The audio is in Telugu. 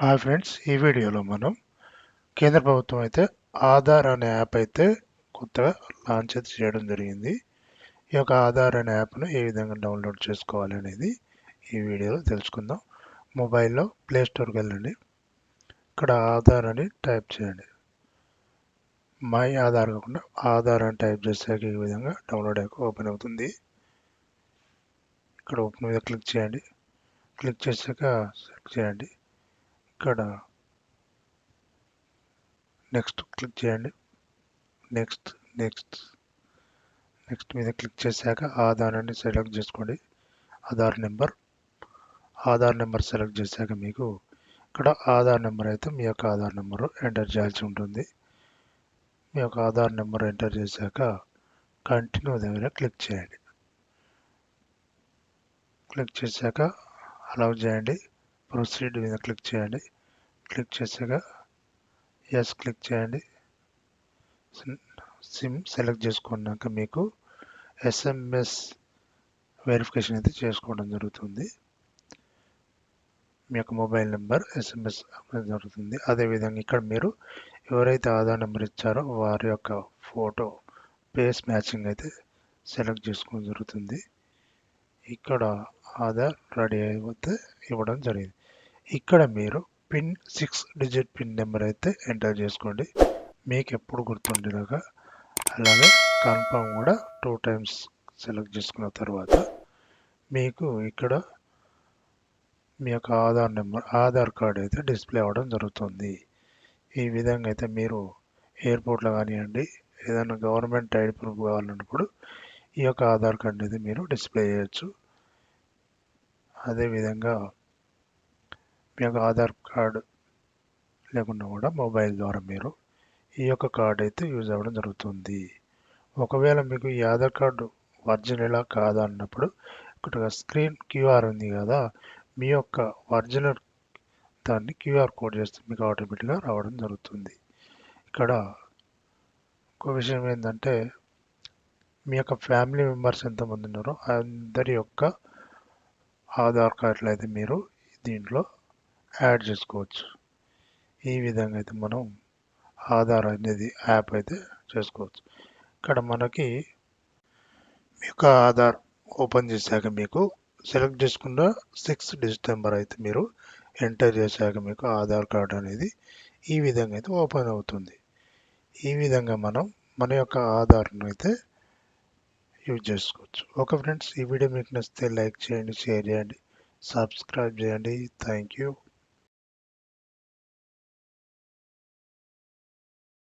హాయ్ ఫ్రెండ్స్, ఈ వీడియోలో మనం కేంద్ర ప్రభుత్వం అయితే ఆధార్ అనే యాప్ అయితే కొత్తగా లాంచ్ అయితే చేయడం జరిగింది. ఈ యొక్క ఆధార్ అనే యాప్ను ఏ విధంగా డౌన్లోడ్ చేసుకోవాలి అనేది ఈ వీడియోలో తెలుసుకుందాం. మొబైల్లో ప్లే స్టోర్కి వెళ్ళండి. ఇక్కడ ఆధార్ అని టైప్ చేయండి. మై ఆధార్ కాకుండా ఆధార్ అని టైప్ చేసాక ఈ విధంగా డౌన్లోడ్ అయ్యాక ఓపెన్ అవుతుంది. ఇక్కడ ఓపెన్ మీద క్లిక్ చేయండి. క్లిక్ చేశాక సెలెక్ట్ చేయండి. ఇక్కడ నెక్స్ట్ క్లిక్ చేయండి. నెక్స్ట్ నెక్స్ట్ నెక్స్ట్ మీద క్లిక్ చేశాక ఆధార్ అని సెలెక్ట్ చేసుకోండి. ఆధార్ నెంబర్ సెలెక్ట్ చేశాక మీకు ఇక్కడ ఆధార్ నెంబర్ అయితే మీ యొక్క ఆధార్ నెంబర్ ఎంటర్ చేయాల్సి ఉంటుంది. మీ యొక్క ఆధార్ నెంబర్ ఎంటర్ చేశాక కంటిన్యూ దగ్గర క్లిక్ చేయండి. క్లిక్ చేశాక అలౌ చేయండి. ప్రొసీడ్ మీద క్లిక్ చేయండి. క్లిక్ చేశాక ఎస్ క్లిక్ చేయండి. సిమ్ సెలెక్ట్ చేసుకున్నాక మీకు ఎస్ఎంఎస్ వెరిఫికేషన్ అయితే చేసుకోవడం జరుగుతుంది. మీ యొక్క మొబైల్ నెంబర్ ఎస్ఎంఎస్ జరుగుతుంది. అదేవిధంగా ఇక్కడ మీరు ఎవరైతే ఆధార్ నెంబర్ ఇచ్చారో వారి యొక్క ఫోటో ఫేస్ మ్యాచింగ్ అయితే సెలెక్ట్ చేసుకోవడం జరుగుతుంది. ఇక్కడ ఆధార్ రెడీ అయిపోతే ఇవ్వడం జరిగింది. ఇక్కడ మీరు పిన్ 6 డిజిట్ పిన్ నెంబర్ అయితే ఎంటర్ చేసుకోండి. మీకు ఎప్పుడు గుర్తుండేలాగా. అలాగే కన్ఫర్మ్ కూడా 2 టైమ్స్ సెలెక్ట్ చేసుకున్న తర్వాత మీకు ఇక్కడ మీ యొక్క ఆధార్ కార్డ్ అయితే డిస్ప్లే అవ్వడం జరుగుతుంది. ఈ విధంగా అయితే మీరు ఎయిర్పోర్ట్లో కానివ్వండి, ఏదైనా గవర్నమెంట్ ఐడి ప్రూఫ్ కావాలన్నప్పుడు ఈ యొక్క ఆధార్ కార్డ్ అయితే మీరు డిస్ప్లే చేయొచ్చు. అదేవిధంగా మీ యొక్క ఆధార్ కార్డు లేకుండా కూడా మొబైల్ ద్వారా మీరు ఈ యొక్క కార్డ్ అయితే యూజ్ అవ్వడం జరుగుతుంది. ఒకవేళ మీకు ఈ ఆధార్ కార్డు ఒరిజినలా కాదా అన్నప్పుడు ఇక్కడ స్క్రీన్ క్యూఆర్ ఉంది కదా, మీ యొక్క ఒరిజినల్ దాన్ని క్యూఆర్ కోడ్ చేస్తే మీకు ఆటోమేటిక్గా రావడం జరుగుతుంది. ఇక్కడ ఇంకో విషయం ఏంటంటే మీ యొక్క ఫ్యామిలీ మెంబర్స్ ఎంతమంది ఉన్నారో అందరి యొక్క ఆధార్ కార్డులు అయితే మీరు దీంట్లో యాడ్ చేసుకోవచ్చు. ఈ విధంగా అయితే మనం ఆధార్ అనేది యాప్ అయితే చేసుకోవచ్చు. ఇక్కడ మనకి మీ యొక్క ఆధార్ ఓపెన్ చేశాక మీకు సెలెక్ట్ చేసుకున్న 6 డిజిట్ నెంబర్ అయితే మీరు ఎంటర్ చేశాక మీకు ఆధార్ కార్డ్ అనేది ఈ విధంగా అయితే ఓపెన్ అవుతుంది. ఈ విధంగా మనం మన యొక్క ఆధార్ను అయితే యూజ్ చేసుకోవచ్చు. ఓకే ఫ్రెండ్స్, ఈ వీడియో మీకు నచ్చితే లైక్ చేయండి, షేర్ చేయండి, సబ్స్క్రైబ్ చేయండి. Thank you.